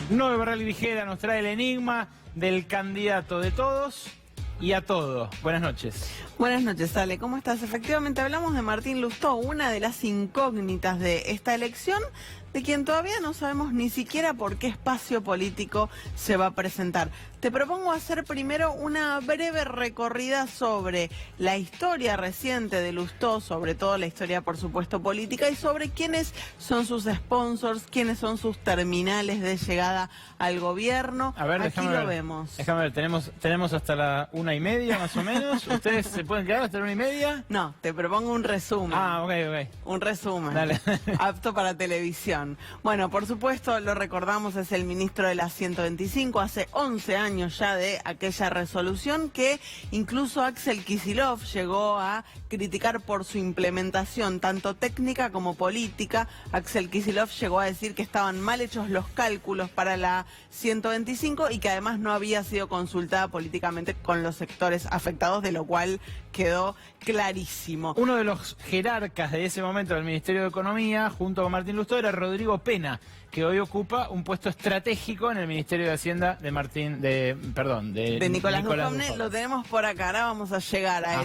Noé Barral Grijera nos trae el enigma del candidato de todos y a todo. Buenas noches. Buenas noches, Ale. ¿Cómo estás? Efectivamente hablamos de Martín Lustó, una de las incógnitas de esta elección, de quien todavía no sabemos ni siquiera por qué espacio político se va a presentar. Te propongo hacer primero una breve recorrida sobre la historia reciente de Lustó, sobre todo la historia, por supuesto, política, y sobre quiénes son sus sponsors, quiénes son sus terminales de llegada al gobierno. A ver, aquí lo vemos. Déjame ver, tenemos hasta la 1:30 más o menos. ¿Ustedes se pueden quedar hasta la 1:30? No, te propongo un resumen. Ah, ok. Un resumen. Dale. Apto para televisión. Bueno, por supuesto, lo recordamos, es el ministro de la 125, hace 11 años ya de aquella resolución que incluso Axel Kicillof llegó a criticar por su implementación, tanto técnica como política. Axel Kicillof llegó a decir que estaban mal hechos los cálculos para la 125 y que además no había sido consultada políticamente con los sectores afectados, de lo cual quedó clarísimo. Uno de los jerarcas de ese momento del Ministerio de Economía, junto con Martín Lustó, era Rodrigo Pena, que hoy ocupa un puesto estratégico en el Ministerio de Hacienda de Nicolás Dujovne. Dujovne. Lo tenemos por acá, ahora vamos a llegar a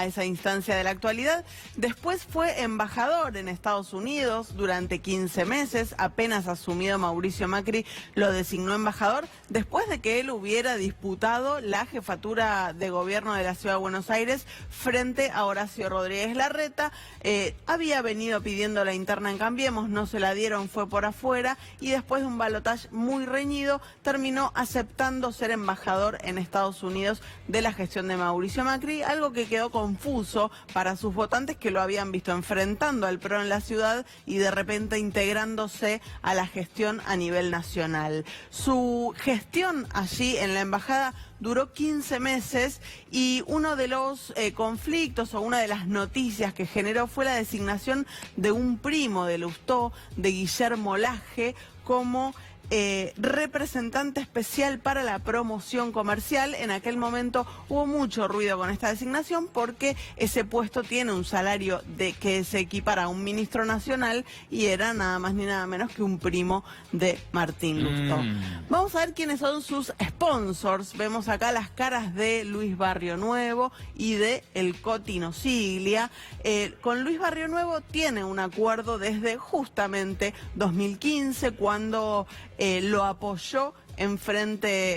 esa instancia de la actualidad. Después fue embajador en Estados Unidos durante 15 meses, apenas asumido Mauricio Macri lo designó embajador, después de que él hubiera disputado la jefatura de gobierno de la Ciudad de Buenos Aires frente a Horacio Rodríguez Larreta. Había venido pidiendo la interna en Cambiemos, no se la dieron, fue por afuera, y después de un balotaje muy reñido terminó aceptando ser embajador en Estados Unidos de la gestión de Mauricio Macri, algo que quedó confuso para sus votantes, que lo habían visto enfrentando al PRO en la ciudad y de repente integrándose a la gestión a nivel nacional. Su gestión allí en la embajada duró 15 meses y uno de los conflictos o una de las noticias que generó fue la designación de un primo de Lustó, de Guillermo Laje, como representante especial para la promoción comercial. En aquel momento hubo mucho ruido con esta designación porque ese puesto tiene un salario que se equipara a un ministro nacional y era nada más ni nada menos que un primo de Martín Lustó. Vamos a ver quiénes son sus sponsors. Vemos acá las caras de Luis Barrio Nuevo y de el Cotino Siglia. Con Luis Barrio Nuevo tiene un acuerdo desde justamente 2015, cuando lo apoyó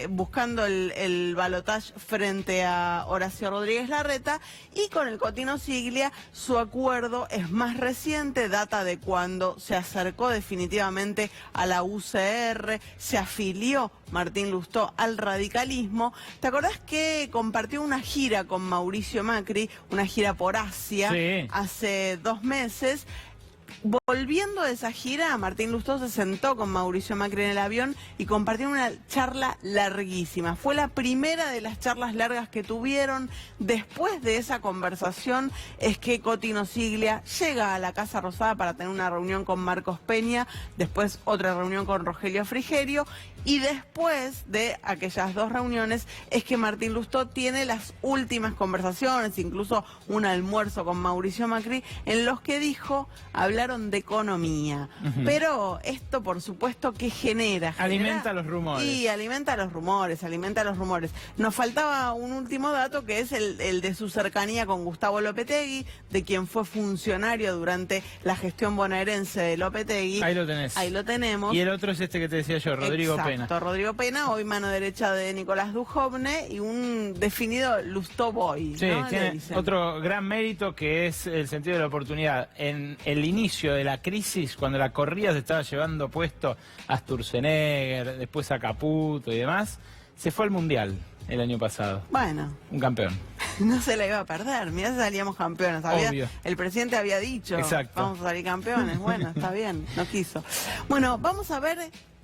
buscando el balotaje frente a Horacio Rodríguez Larreta, y con el Cotino Siglia su acuerdo es más reciente, data de cuando se acercó definitivamente a la UCR, se afilió Martín Lustó al radicalismo. ¿Te acordás que compartió una gira con Mauricio Macri, una gira por Asia, sí, hace 2 meses? Volviendo de esa gira, Martín Lustó se sentó con Mauricio Macri en el avión y compartieron una charla larguísima. Fue la primera de las charlas largas que tuvieron. Después de esa conversación es que Cotino Siglia llega a la Casa Rosada para tener una reunión con Marcos Peña, después otra reunión con Rogelio Frigerio, y después de aquellas 2 reuniones es que Martín Lustó tiene las últimas conversaciones, incluso un almuerzo con Mauricio Macri, en los que hablaron de economía. Pero esto, por supuesto, ¿qué genera? Alimenta los rumores. Y alimenta los rumores. Nos faltaba un último dato, que es el de su cercanía con Gustavo Lopetegui, de quien fue funcionario durante la gestión bonaerense de Lopetegui. Ahí lo tenés. Ahí lo tenemos. Y el otro es este que te decía yo, Rodrigo Pena. Rodrigo Pena, hoy mano derecha de Nicolás Dujovne, y un definido Lustó Boy. Sí, ¿no? tiene otro gran mérito, que es el sentido de la oportunidad. En el inicio de la crisis, cuando la corrida se estaba llevando puesto a Sturzenegger, después a Caputo y demás, se fue al Mundial el año pasado. Bueno. Un campeón. No se la iba a perder, mirá si salíamos campeones. Obvio. El presidente había dicho, exacto, vamos a salir campeones. Bueno, está bien, no quiso. Bueno, vamos a ver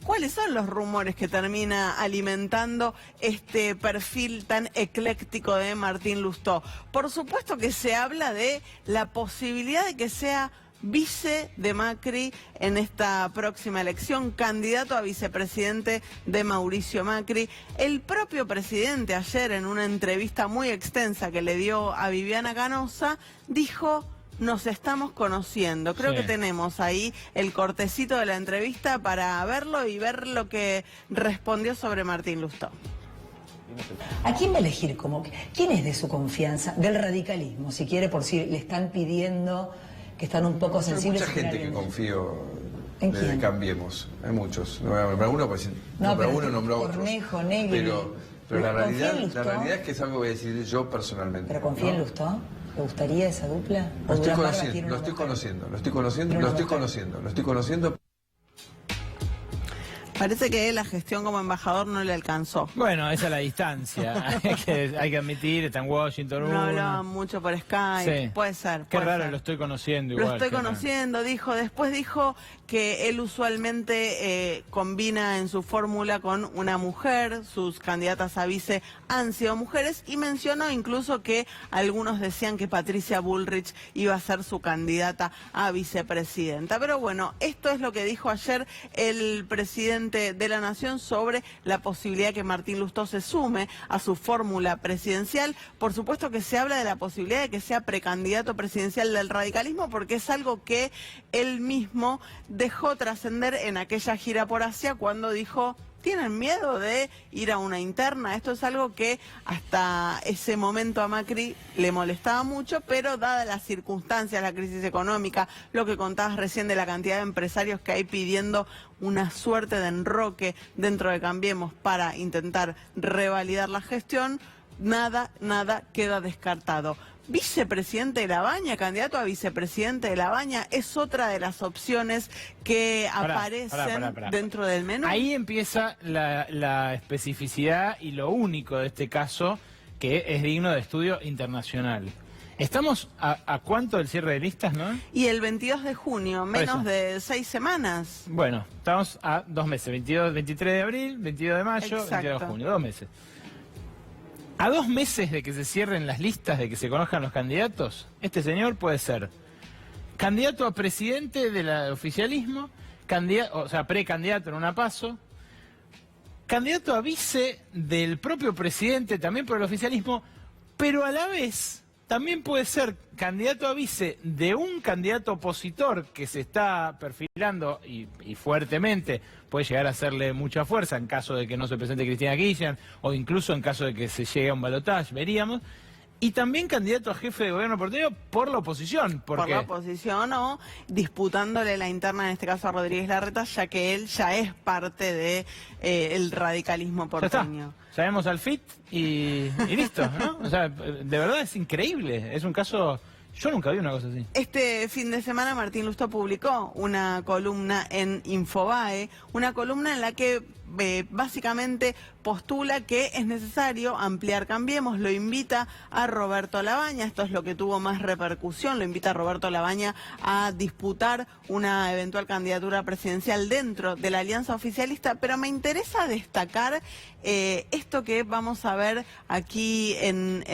cuáles son los rumores que termina alimentando este perfil tan ecléctico de Martín Lustó. Por supuesto que se habla de la posibilidad de que sea vice de Macri en esta próxima elección, candidato a vicepresidente de Mauricio Macri. El propio presidente ayer, en una entrevista muy extensa que le dio a Viviana Canosa, dijo: nos estamos conociendo. Creo que tenemos ahí el cortecito de la entrevista para verlo y ver lo que respondió sobre Martín Lustó. ¿A quién va a elegir como? ¿Quién es de su confianza? Del radicalismo, si quiere, por si le están pidiendo que están un poco sensibles. Hay mucha gente que confío ¿En de quién? Cambiemos. Hay muchos. No voy a nombrar uno, pues, pero uno nombró a otros. Cornejo, Negri. Pero la ¿Confía en realidad Lustó? es que es algo que voy a decidir yo personalmente. ¿Pero confía en Lustó? ¿Le gustaría esa dupla? Lo estoy Durán Barba conociendo, tiene lo una estoy mujer. conociendo, lo estoy conociendo, Tiene lo una estoy mujer. conociendo, lo estoy conociendo. Parece que la gestión como embajador no le alcanzó. Bueno, esa es la distancia. hay que admitir, está en Washington. No hablaban mucho por Skype. Sí. Puede ser. Qué puede raro, ser. lo estoy conociendo Lo igual. estoy qué raro. conociendo, dijo. Después dijo que él usualmente combina en su fórmula con una mujer. Sus candidatas a vice han sido mujeres. Y mencionó incluso que algunos decían que Patricia Bullrich iba a ser su candidata a vicepresidenta. Pero bueno, esto es lo que dijo ayer el presidente de la Nación sobre la posibilidad que Martín Lustó se sume a su fórmula presidencial. Por supuesto que se habla de la posibilidad de que sea precandidato presidencial del radicalismo, porque es algo que él mismo dejó trascender en aquella gira por Asia cuando dijo: ¿tienen miedo de ir a una interna? Esto es algo que hasta ese momento a Macri le molestaba mucho, pero dadas las circunstancias, la crisis económica, lo que contabas recién de la cantidad de empresarios que hay pidiendo una suerte de enroque dentro de Cambiemos para intentar revalidar la gestión, nada queda descartado. Vicepresidente de Labaña, candidato a vicepresidente de Labaña, es otra de las opciones que aparecen Pará. dentro del menú. Ahí empieza la especificidad y lo único de este caso que es digno de estudio internacional. Estamos a cuánto del cierre de listas, ¿no? Y el 22 de junio, menos eso. de 6 semanas. Bueno, estamos a 2 meses, 23 de abril, 22 de mayo, Exacto. 22 de junio, 2 meses. A 2 meses de que se cierren las listas, de que se conozcan los candidatos, este señor puede ser candidato a presidente del oficialismo, precandidato en una PASO, candidato a vice del propio presidente también por el oficialismo, pero a la vez también puede ser candidato a vice de un candidato opositor que se está perfilando y fuertemente puede llegar a hacerle mucha fuerza en caso de que no se presente Cristina Kirchner o incluso en caso de que se llegue a un balotaje, veríamos. Y también candidato a jefe de gobierno porteño por la oposición. Por la oposición o disputándole la interna, en este caso a Rodríguez Larreta, ya que él ya es parte de el radicalismo porteño. Sabemos al FIT y listo, ¿no? O sea, de verdad es increíble. Es un caso... Yo nunca vi una cosa así. Este fin de semana Martín Lustó publicó una columna en Infobae, una columna en la que básicamente postula que es necesario ampliar Cambiemos, lo invita a Roberto Labaña, esto es lo que tuvo más repercusión, lo invita a Roberto Labaña a disputar una eventual candidatura presidencial dentro de la alianza oficialista, pero me interesa destacar esto que vamos a ver aquí en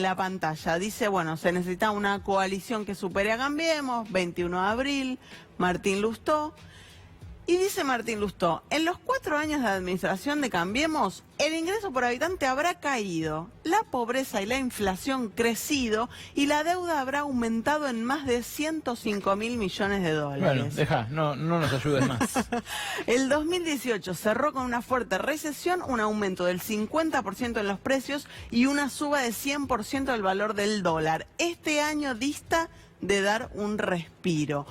la pantalla. Dice, bueno, se necesita una coalición que supere a Cambiemos, 21 de abril, Martín Lustó. Y dice Martín Lustó, en los 4 años de administración de Cambiemos, el ingreso por habitante habrá caído, la pobreza y la inflación crecido y la deuda habrá aumentado en más de 105.000 millones de dólares. Bueno, no nos ayudes más. El 2018 cerró con una fuerte recesión, un aumento del 50% en los precios y una suba de 100% del valor del dólar. Este año dista de dar un respiro.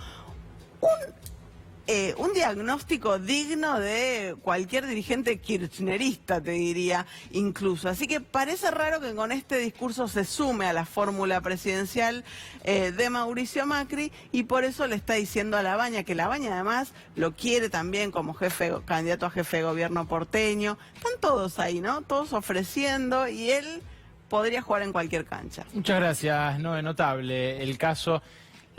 Un diagnóstico digno de cualquier dirigente kirchnerista, te diría, incluso. Así que parece raro que con este discurso se sume a la fórmula presidencial de Mauricio Macri y por eso le está diciendo a Labaña, que Labaña además lo quiere también como candidato a jefe de gobierno porteño. Están todos ahí, ¿no? Todos ofreciendo y él podría jugar en cualquier cancha. Muchas gracias, no es notable el caso.